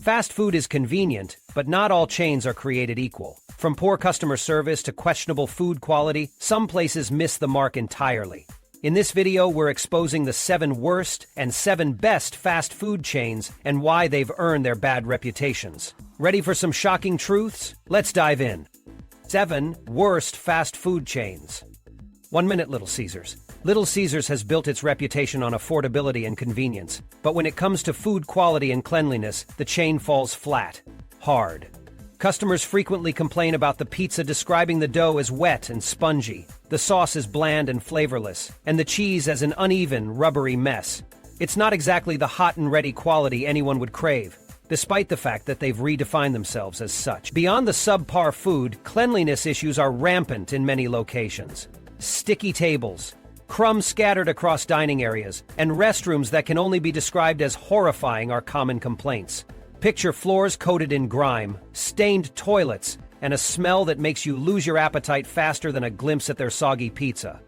Fast food is convenient, but not all chains are created equal. From poor customer service to questionable food quality, some places miss the mark entirely. In this video, we're exposing the 7 worst and 7 best fast food chains and why they've earned their bad reputations. Ready for some shocking truths? Let's dive in. 7 worst fast food chains. 1 minute Little Caesars. Little Caesars has built its reputation on affordability and convenience, but when it comes to food quality and cleanliness, the chain falls flat. Hard. Customers frequently complain about the pizza, describing the dough as wet and spongy, the sauce as bland and flavorless, and the cheese as an uneven, rubbery mess. It's not exactly the hot and ready quality anyone would crave, despite the fact that they've redefined themselves as such. Beyond the subpar food, cleanliness issues are rampant in many locations. Sticky tables, crumbs scattered across dining areas, and restrooms that can only be described as horrifying are common complaints. Picture floors coated in grime, stained toilets, and a smell that makes you lose your appetite faster than a glimpse at their soggy pizza.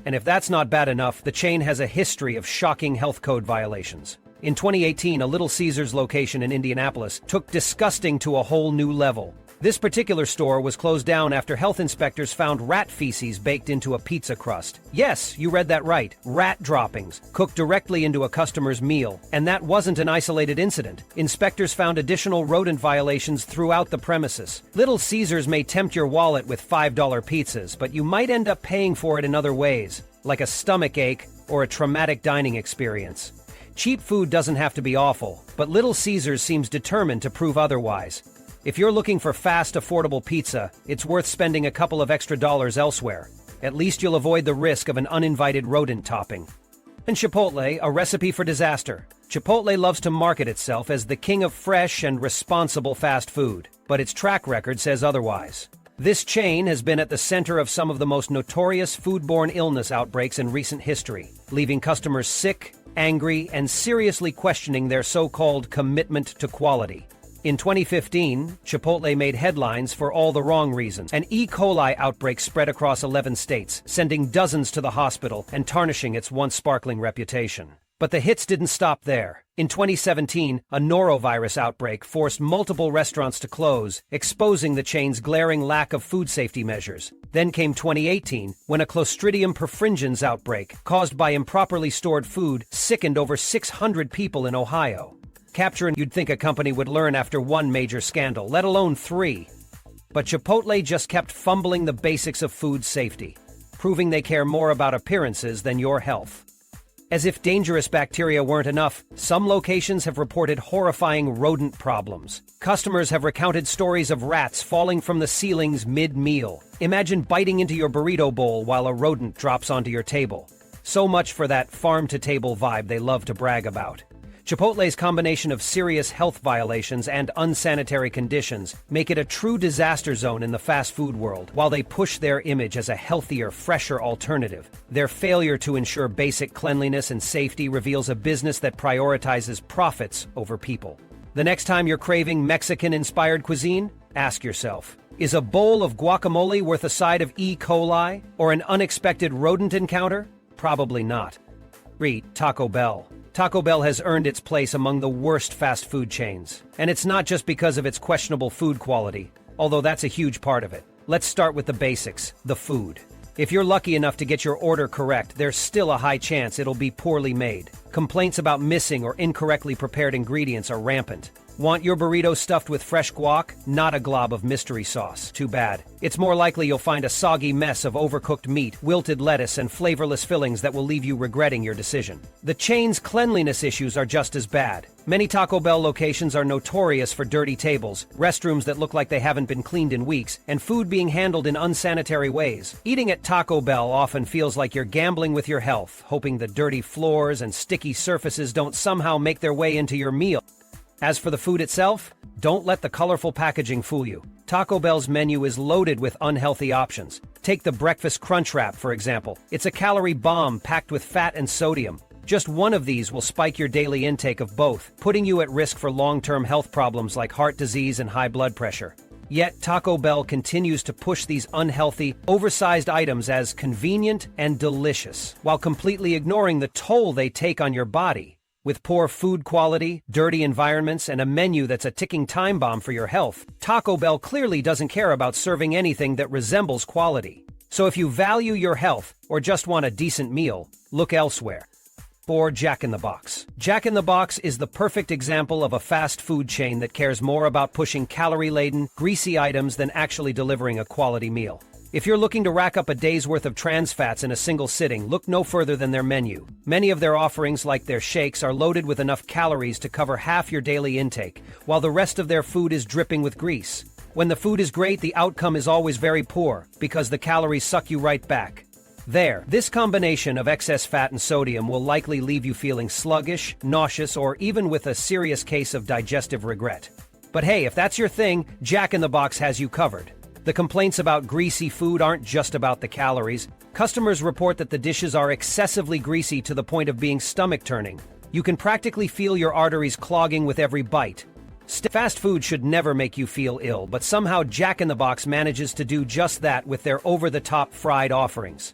And if that's not bad enough, the chain has a history of shocking health code violations. In 2018, a Little Caesars location in Indianapolis took disgusting to a whole new level. This particular store was closed down after health inspectors found rat feces baked into a pizza crust. Yes, you read that right. Rat droppings, cooked directly into a customer's meal. And that wasn't an isolated incident. Inspectors found additional rodent violations throughout the premises. Little Caesars may tempt your wallet with $5 pizzas, but you might end up paying for it in other ways, like a stomach ache or a traumatic dining experience. Cheap food doesn't have to be awful, but Little Caesars seems determined to prove otherwise. If you're looking for fast, affordable pizza, it's worth spending a couple of extra dollars elsewhere. At least you'll avoid the risk of an uninvited rodent topping. And Chipotle, a recipe for disaster. Chipotle loves to market itself as the king of fresh and responsible fast food, but its track record says otherwise. This chain has been at the center of some of the most notorious foodborne illness outbreaks in recent history, leaving customers sick, angry, and seriously questioning their so-called commitment to quality. In 2015, Chipotle made headlines for all the wrong reasons. An E. coli outbreak spread across 11 states, sending dozens to the hospital and tarnishing its once sparkling reputation. But the hits didn't stop there. In 2017, a norovirus outbreak forced multiple restaurants to close, exposing the chain's glaring lack of food safety measures. Then came 2018, when a Clostridium perfringens outbreak, caused by improperly stored food, sickened over 600 people in Ohio. Capturing you'd think a company would learn after one major scandal, let alone 3. But Chipotle just kept fumbling the basics of food safety, proving they care more about appearances than your health. As if dangerous bacteria weren't enough, some locations have reported horrifying rodent problems. Customers have recounted stories of rats falling from the ceilings mid-meal. Imagine biting into your burrito bowl while a rodent drops onto your table. So much for that farm-to-table vibe they love to brag about. Chipotle's combination of serious health violations and unsanitary conditions make it a true disaster zone in the fast food world. While they push their image as a healthier, fresher alternative, their failure to ensure basic cleanliness and safety reveals a business that prioritizes profits over people. The next time you're craving Mexican-inspired cuisine, ask yourself, is a bowl of guacamole worth a side of E. coli or an unexpected rodent encounter? Probably not. Read Taco Bell. Taco Bell has earned its place among the worst fast food chains. And it's not just because of its questionable food quality, although that's a huge part of it. Let's start with the basics, the food. If you're lucky enough to get your order correct, there's still a high chance it'll be poorly made. Complaints about missing or incorrectly prepared ingredients are rampant. Want your burrito stuffed with fresh guac? Not a glob of mystery sauce. Too bad. It's more likely you'll find a soggy mess of overcooked meat, wilted lettuce, and flavorless fillings that will leave you regretting your decision. The chain's cleanliness issues are just as bad. Many Taco Bell locations are notorious for dirty tables, restrooms that look like they haven't been cleaned in weeks, and food being handled in unsanitary ways. Eating at Taco Bell often feels like you're gambling with your health, hoping the dirty floors and sticky surfaces don't somehow make their way into your meal. As for the food itself, don't let the colorful packaging fool you. Taco Bell's menu is loaded with unhealthy options. Take the breakfast crunch wrap, for example. It's a calorie bomb packed with fat and sodium. Just one of these will spike your daily intake of both, putting you at risk for long-term health problems like heart disease and high blood pressure. Yet Taco Bell continues to push these unhealthy, oversized items as convenient and delicious, while completely ignoring the toll they take on your body. With poor food quality, dirty environments, and a menu that's a ticking time bomb for your health, Taco Bell clearly doesn't care about serving anything that resembles quality. So if you value your health, or just want a decent meal, look elsewhere. Or Jack in the Box. Jack in the Box is the perfect example of a fast food chain that cares more about pushing calorie-laden, greasy items than actually delivering a quality meal. If you're looking to rack up a day's worth of trans fats in a single sitting, look no further than their menu. Many of their offerings, like their shakes, are loaded with enough calories to cover half your daily intake, while the rest of their food is dripping with grease. When the food is great, the outcome is always very poor, because the calories suck you right back. This combination of excess fat and sodium will likely leave you feeling sluggish, nauseous, or even with a serious case of digestive regret. But hey, if that's your thing, Jack in the Box has you covered. The complaints about greasy food aren't just about the calories. Customers report that the dishes are excessively greasy to the point of being stomach-turning. You can practically feel your arteries clogging with every bite. Fast food should never make you feel ill, but somehow Jack in the Box manages to do just that with their over-the-top fried offerings.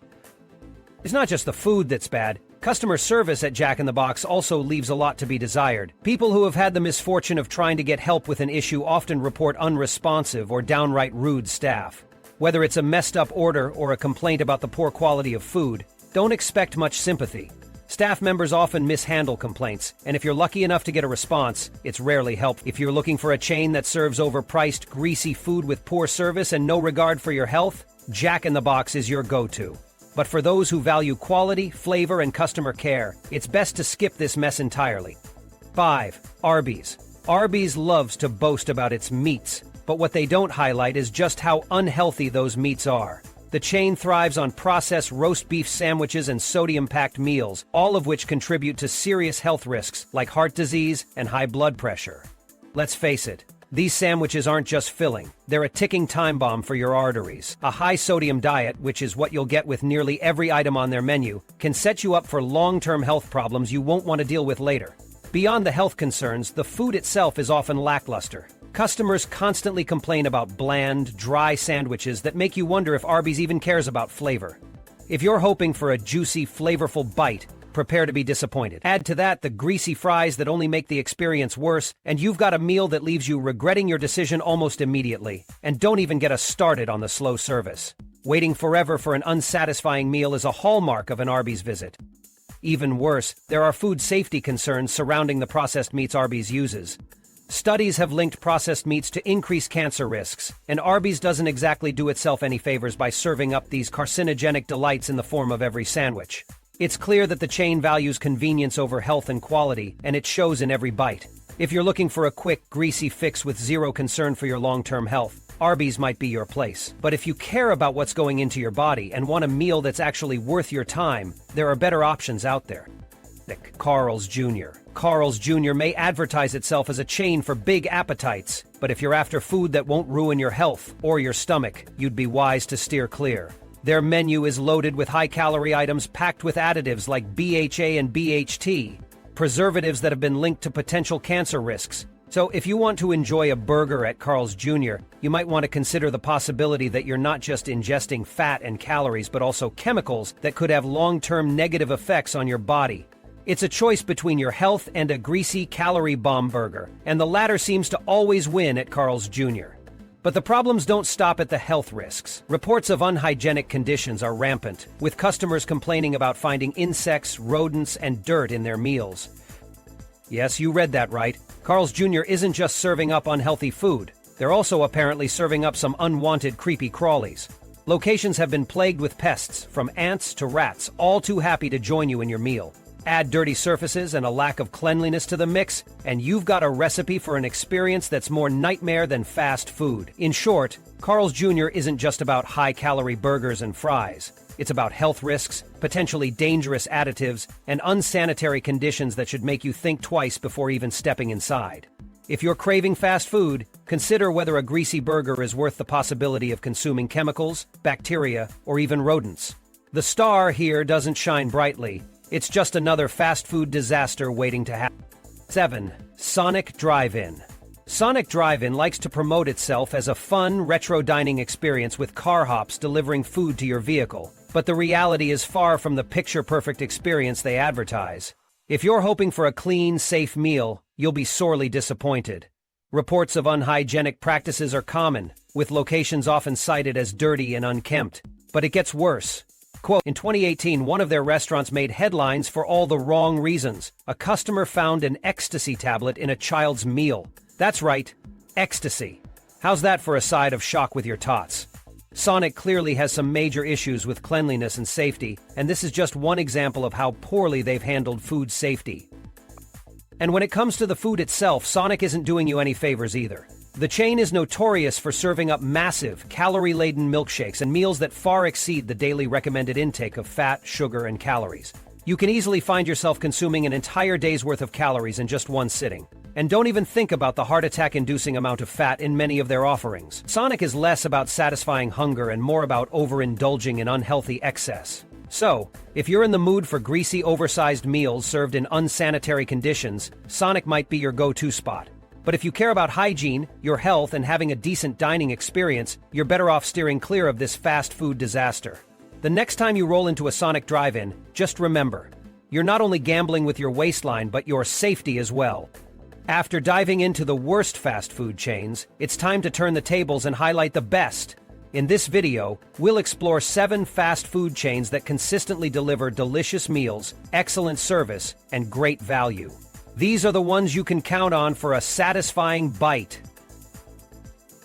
It's not just the food that's bad. Customer service at Jack in the Box also leaves a lot to be desired. People who have had the misfortune of trying to get help with an issue often report unresponsive or downright rude staff. Whether it's a messed up order or a complaint about the poor quality of food, don't expect much sympathy. Staff members often mishandle complaints, and if you're lucky enough to get a response, it's rarely helpful. If you're looking for a chain that serves overpriced, greasy food with poor service and no regard for your health, Jack in the Box is your go-to. But for those who value quality, flavor, and customer care, it's best to skip this mess entirely. 5. Arby's. Arby's loves to boast about its meats, but what they don't highlight is just how unhealthy those meats are. The chain thrives on processed roast beef sandwiches and sodium-packed meals, all of which contribute to serious health risks like heart disease and high blood pressure. Let's face it, these sandwiches aren't just filling, they're a ticking time bomb for your arteries. A high-sodium diet, which is what you'll get with nearly every item on their menu, can set you up for long-term health problems you won't want to deal with later. Beyond the health concerns, the food itself is often lackluster. Customers constantly complain about bland, dry sandwiches that make you wonder if Arby's even cares about flavor. If you're hoping for a juicy, flavorful bite, prepare to be disappointed. Add to that the greasy fries that only make the experience worse, and you've got a meal that leaves you regretting your decision almost immediately. And don't even get us started on the slow service. Waiting forever for an unsatisfying meal is a hallmark of an Arby's visit. Even worse, there are food safety concerns surrounding the processed meats Arby's uses. Studies have linked processed meats to increased cancer risks, and Arby's doesn't exactly do itself any favors by serving up these carcinogenic delights in the form of every sandwich. It's clear that the chain values convenience over health and quality, and it shows in every bite. If you're looking for a quick, greasy fix with zero concern for your long-term health, Arby's might be your place. But if you care about what's going into your body and want a meal that's actually worth your time, there are better options out there. Carl's Jr. Carl's Jr. may advertise itself as a chain for big appetites, but if you're after food that won't ruin your health or your stomach, you'd be wise to steer clear. Their menu is loaded with high-calorie items packed with additives like BHA and BHT, preservatives that have been linked to potential cancer risks. So if you want to enjoy a burger at Carl's Jr., you might want to consider the possibility that you're not just ingesting fat and calories, but also chemicals that could have long-term negative effects on your body. It's a choice between your health and a greasy calorie bomb burger, and the latter seems to always win at Carl's Jr. But the problems don't stop at the health risks. Reports of unhygienic conditions are rampant, with customers complaining about finding insects, rodents, and dirt in their meals. Yes, you read that right. Carl's Jr. isn't just serving up unhealthy food. They're also apparently serving up some unwanted creepy crawlies. Locations have been plagued with pests, from ants to rats, all too happy to join you in your meal. Add dirty surfaces and a lack of cleanliness to the mix, and you've got a recipe for an experience that's more nightmare than fast food. In short, Carl's Jr. isn't just about high-calorie burgers and fries. It's about health risks, potentially dangerous additives, and unsanitary conditions that should make you think twice before even stepping inside. If you're craving fast food, consider whether a greasy burger is worth the possibility of consuming chemicals, bacteria, or even rodents. The star here doesn't shine brightly. It's just another fast food disaster waiting to happen. 7. Sonic Drive-In. Sonic Drive-In likes to promote itself as a fun, retro dining experience with car hops delivering food to your vehicle. But the reality is far from the picture-perfect experience they advertise. If you're hoping for a clean, safe meal, you'll be sorely disappointed. Reports of unhygienic practices are common, with locations often cited as dirty and unkempt. But it gets worse. Quote, in 2018, one of their restaurants made headlines for all the wrong reasons. A customer found an ecstasy tablet in a child's meal. That's right, ecstasy. How's that for a side of shock with your tots? Sonic clearly has some major issues with cleanliness and safety, and this is just one example of how poorly they've handled food safety. And when it comes to the food itself, Sonic isn't doing you any favors either. The chain is notorious for serving up massive, calorie-laden milkshakes and meals that far exceed the daily recommended intake of fat, sugar, and calories. You can easily find yourself consuming an entire day's worth of calories in just one sitting. And don't even think about the heart attack-inducing amount of fat in many of their offerings. Sonic is less about satisfying hunger and more about overindulging in unhealthy excess. So, if you're in the mood for greasy, oversized meals served in unsanitary conditions, Sonic might be your go-to spot. But if you care about hygiene, your health, and having a decent dining experience, you're better off steering clear of this fast food disaster. The next time you roll into a Sonic drive-in, just remember, you're not only gambling with your waistline, but your safety as well. After diving into the worst fast food chains, it's time to turn the tables and highlight the best. In this video, we'll explore 7 fast food chains that consistently deliver delicious meals, excellent service, and great value. These are the ones you can count on for a satisfying bite.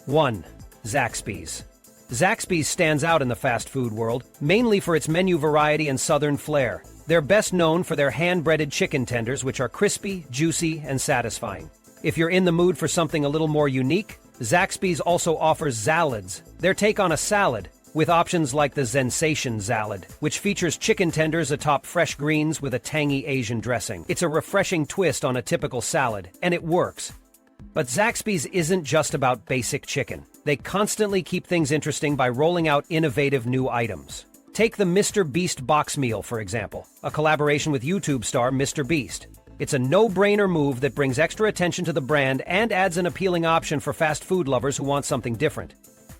1. Zaxby's. Zaxby's stands out in the fast food world, mainly for its menu variety and southern flair. They're best known for their hand-breaded chicken tenders, which are crispy, juicy, and satisfying. If you're in the mood for something a little more unique, Zaxby's also offers salads, their take on a salad, with options like the Sensation Salad, which features chicken tenders atop fresh greens with a tangy Asian dressing. It's a refreshing twist on a typical salad, and it works. But Zaxby's isn't just about basic chicken. They constantly keep things interesting by rolling out innovative new items. Take the Mr. Beast box meal, for example, a collaboration with YouTube star Mr. Beast. It's a no-brainer move that brings extra attention to the brand and adds an appealing option for fast food lovers who want something different.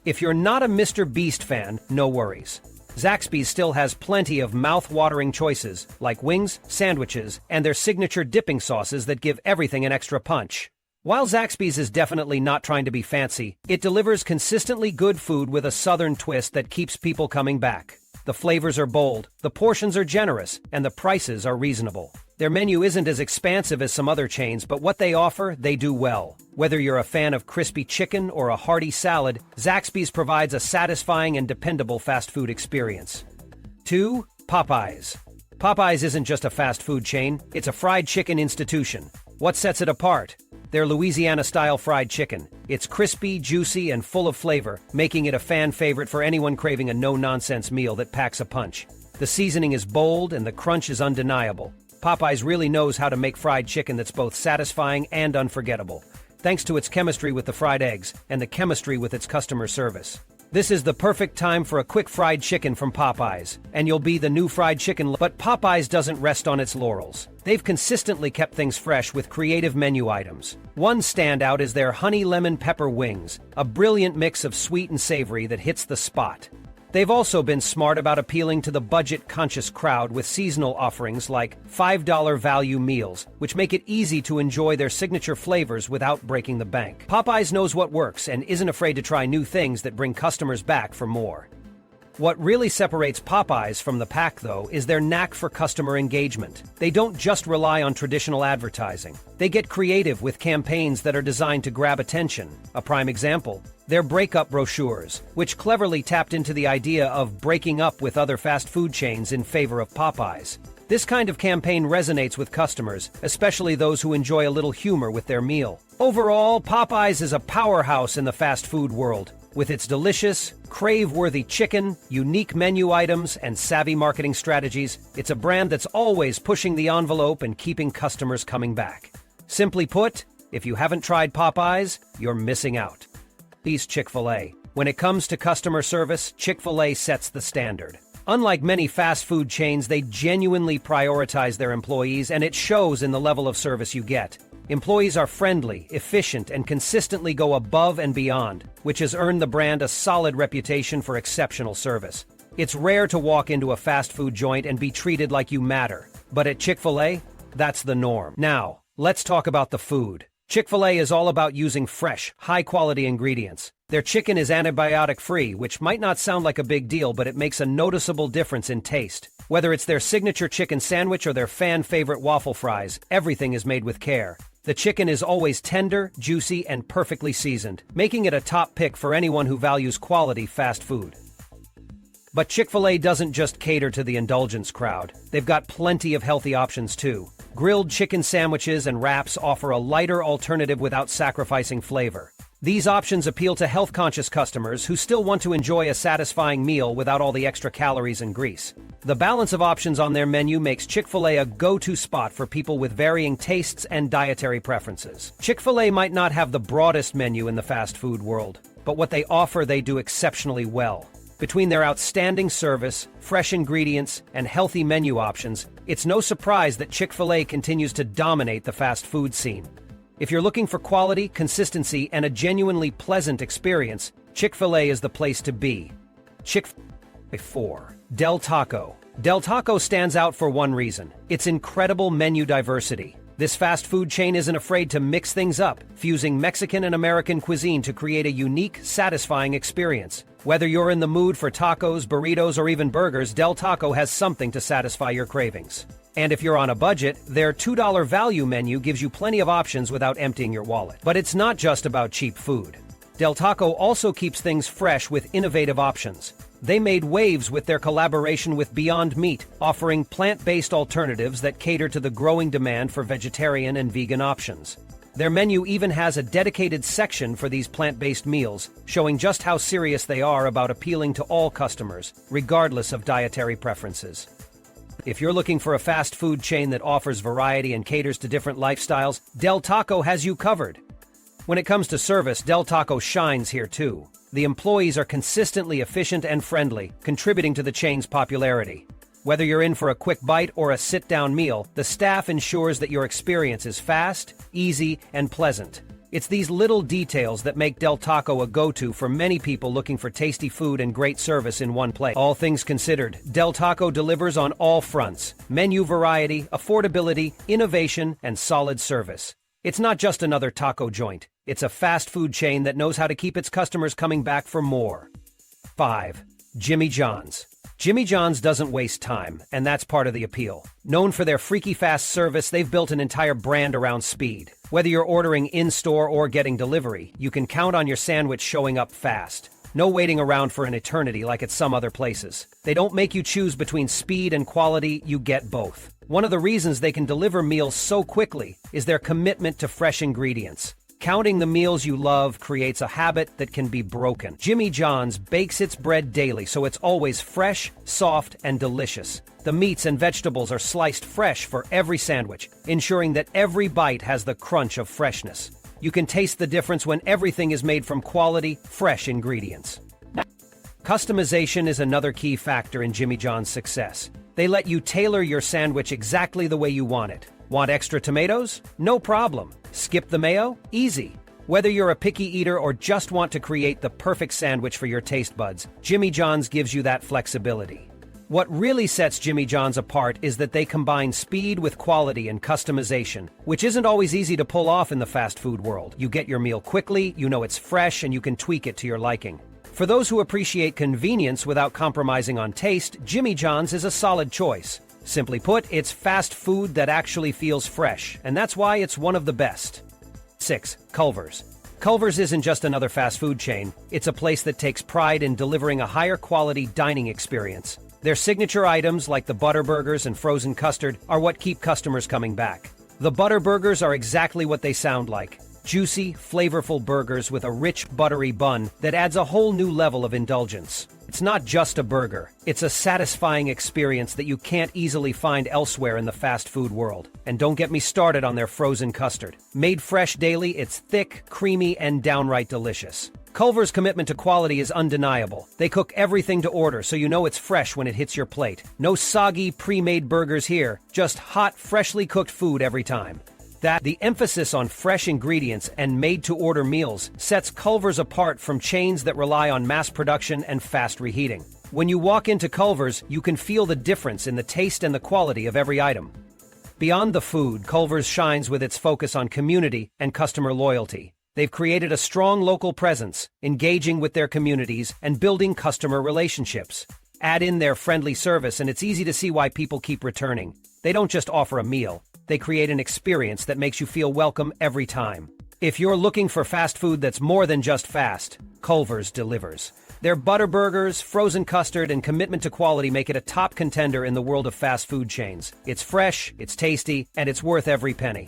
If you're not a Mr. Beast fan, no worries. Zaxby's still has plenty of mouth-watering choices, like wings, sandwiches, and their signature dipping sauces that give everything an extra punch. While Zaxby's is definitely not trying to be fancy, it delivers consistently good food with a southern twist that keeps people coming back. The flavors are bold, the portions are generous, and the prices are reasonable. Their menu isn't as expansive as some other chains, but what they offer, they do well. Whether you're a fan of crispy chicken or a hearty salad, Zaxby's provides a satisfying and dependable fast food experience. 2. Popeyes. Popeyes isn't just a fast food chain, it's a fried chicken institution. What sets it apart? Their Louisiana-style fried chicken. It's crispy, juicy, and full of flavor, making it a fan favorite for anyone craving a no-nonsense meal that packs a punch. The seasoning is bold and the crunch is undeniable. Popeyes really knows how to make fried chicken that's both satisfying and unforgettable, thanks to its chemistry with the fried eggs and the chemistry with its customer service. This is the perfect time for a quick fried chicken from Popeyes, and you'll be the new fried chicken. But Popeyes doesn't rest on its laurels. They've consistently kept things fresh with creative menu items. One standout is their honey lemon pepper wings, a brilliant mix of sweet and savory that hits the spot. They've also been smart about appealing to the budget-conscious crowd with seasonal offerings like $5 value meals, which make it easy to enjoy their signature flavors without breaking the bank. Popeyes knows what works and isn't afraid to try new things that bring customers back for more. What really separates Popeyes from the pack, though, is their knack for customer engagement. They don't just rely on traditional advertising. They get creative with campaigns that are designed to grab attention. A prime example, their breakup brochures, which cleverly tapped into the idea of breaking up with other fast food chains in favor of Popeyes. This kind of campaign resonates with customers, especially those who enjoy a little humor with their meal. Overall, Popeyes is a powerhouse in the fast food world. With its delicious, crave-worthy chicken, unique menu items, and savvy marketing strategies, it's a brand that's always pushing the envelope and keeping customers coming back. Simply put, if you haven't tried Popeyes, you're missing out. Chick-fil-A. When it comes to customer service, Chick-fil-A sets the standard. Unlike many fast food chains, they genuinely prioritize their employees, and it shows in the level of service you get. Employees are friendly, efficient, and consistently go above and beyond, which has earned the brand a solid reputation for exceptional service. It's rare to walk into a fast food joint and be treated like you matter, but at Chick-fil-A, that's the norm. Now, let's talk about the food. Chick-fil-A is all about using fresh, high-quality ingredients. Their chicken is antibiotic-free, which might not sound like a big deal, but it makes a noticeable difference in taste. Whether it's their signature chicken sandwich or their fan-favorite waffle fries, everything is made with care. The chicken is always tender, juicy, and perfectly seasoned, making it a top pick for anyone who values quality fast food. But Chick-fil-A doesn't just cater to the indulgence crowd. They've got plenty of healthy options too. Grilled chicken sandwiches and wraps offer a lighter alternative without sacrificing flavor. These options appeal to health-conscious customers who still want to enjoy a satisfying meal without all the extra calories and grease. The balance of options on their menu makes Chick-fil-A a go-to spot for people with varying tastes and dietary preferences. Chick-fil-A might not have the broadest menu in the fast food world, but what they offer they do exceptionally well. Between their outstanding service, fresh ingredients, and healthy menu options, it's no surprise that Chick-fil-A continues to dominate the fast food scene. If you're looking for quality, consistency, and a genuinely pleasant experience, Chick-fil-A is the place to be. Chick-fil-A 4. Del Taco. Del Taco stands out for one reason: its incredible menu diversity. This fast food chain isn't afraid to mix things up, fusing Mexican and American cuisine to create a unique, satisfying experience. Whether you're in the mood for tacos, burritos, or even burgers, Del Taco has something to satisfy your cravings. And if you're on a budget, their $2 value menu gives you plenty of options without emptying your wallet. But it's not just about cheap food. Del Taco also keeps things fresh with innovative options. They made waves with their collaboration with Beyond Meat, offering plant-based alternatives that cater to the growing demand for vegetarian and vegan options. Their menu even has a dedicated section for these plant-based meals, showing just how serious they are about appealing to all customers, regardless of dietary preferences. If you're looking for a fast food chain that offers variety and caters to different lifestyles, Del Taco has you covered. When it comes to service, Del Taco shines here too. The employees are consistently efficient and friendly, contributing to the chain's popularity. Whether you're in for a quick bite or a sit-down meal, the staff ensures that your experience is fast, easy, and pleasant. It's these little details that make Del Taco a go-to for many people looking for tasty food and great service in one place. All things considered, Del Taco delivers on all fronts: menu variety, affordability, innovation, and solid service. It's not just another taco joint. It's a fast food chain that knows how to keep its customers coming back for more. 5. Jimmy John's. Jimmy John's doesn't waste time, and that's part of the appeal. Known for their freaky fast service, they've built an entire brand around speed. Whether you're ordering in-store or getting delivery, you can count on your sandwich showing up fast. No waiting around for an eternity like at some other places. They don't make you choose between speed and quality, you get both. One of the reasons they can deliver meals so quickly is their commitment to fresh ingredients. Counting the meals you love creates a habit that can be broken. Jimmy John's bakes its bread daily, so it's always fresh, soft, and delicious. The meats and vegetables are sliced fresh for every sandwich, ensuring that every bite has the crunch of freshness. You can taste the difference when everything is made from quality, fresh ingredients. Customization is another key factor in Jimmy John's success. They let you tailor your sandwich exactly the way you want it. Want extra tomatoes? No problem. Skip the mayo? Easy. Whether you're a picky eater or just want to create the perfect sandwich for your taste buds, Jimmy John's gives you that flexibility. What really sets Jimmy John's apart is that they combine speed with quality and customization, which isn't always easy to pull off in the fast food world. You get your meal quickly, you know it's fresh, and you can tweak it to your liking. For those who appreciate convenience without compromising on taste, Jimmy John's is a solid choice. Simply put, it's fast food that actually feels fresh, and that's why it's one of the best. 6. Culver's. Culver's isn't just another fast food chain, it's a place that takes pride in delivering a higher quality dining experience. Their signature items like the butter burgers and frozen custard are what keep customers coming back. The butter burgers are exactly what they sound like. Juicy, flavorful burgers with a rich, buttery bun that adds a whole new level of indulgence. It's not just a burger, it's a satisfying experience that you can't easily find elsewhere in the fast food world. And don't get me started on their frozen custard. Made fresh daily, it's thick, creamy, and downright delicious. Culver's commitment to quality is undeniable. They cook everything to order so you know it's fresh when it hits your plate. No soggy, pre-made burgers here, just hot, freshly cooked food every time. The emphasis on fresh ingredients and made-to-order meals sets Culver's apart from chains that rely on mass production and fast reheating. When you walk into Culver's, you can feel the difference in the taste and the quality of every item. Beyond the food, Culver's shines with its focus on community and customer loyalty. They've created a strong local presence, engaging with their communities and building customer relationships. Add in their friendly service and it's easy to see why people keep returning. They don't just offer a meal, they create an experience that makes you feel welcome every time. If you're looking for fast food that's more than just fast, Culver's delivers. Their butter burgers, frozen custard, and commitment to quality make it a top contender in the world of fast food chains. It's fresh, it's tasty, and it's worth every penny.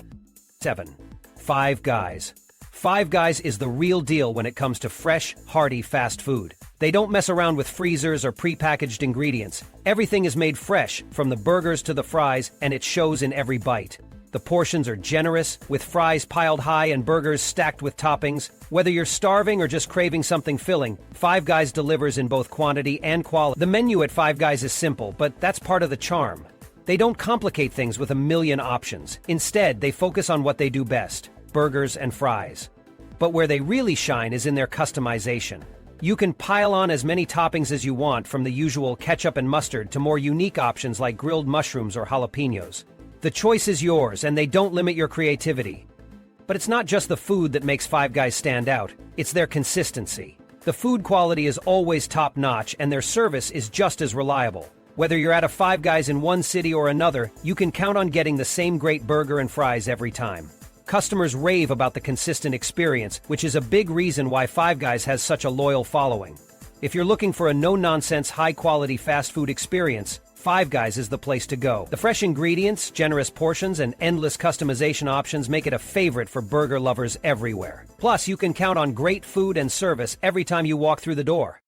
7. Five Guys. Five Guys is the real deal when it comes to fresh, hearty fast food. They don't mess around with freezers or pre-packaged ingredients. Everything is made fresh, from the burgers to the fries, and it shows in every bite. The portions are generous, with fries piled high and burgers stacked with toppings. Whether you're starving or just craving something filling, Five Guys delivers in both quantity and quality. The menu at Five Guys is simple, but that's part of the charm. They don't complicate things with a million options. Instead, they focus on what they do best: burgers and fries. But where they really shine is in their customization. You can pile on as many toppings as you want, from the usual ketchup and mustard to more unique options like grilled mushrooms or jalapenos. The choice is yours, and they don't limit your creativity. But it's not just the food that makes Five Guys stand out, it's their consistency. The food quality is always top-notch, and their service is just as reliable. Whether you're at a Five Guys in one city or another, you can count on getting the same great burger and fries every time. Customers rave about the consistent experience, which is a big reason why Five Guys has such a loyal following. If you're looking for a no-nonsense, high-quality fast food experience, Five Guys is the place to go. The fresh ingredients, generous portions, and endless customization options make it a favorite for burger lovers everywhere. Plus, you can count on great food and service every time you walk through the door.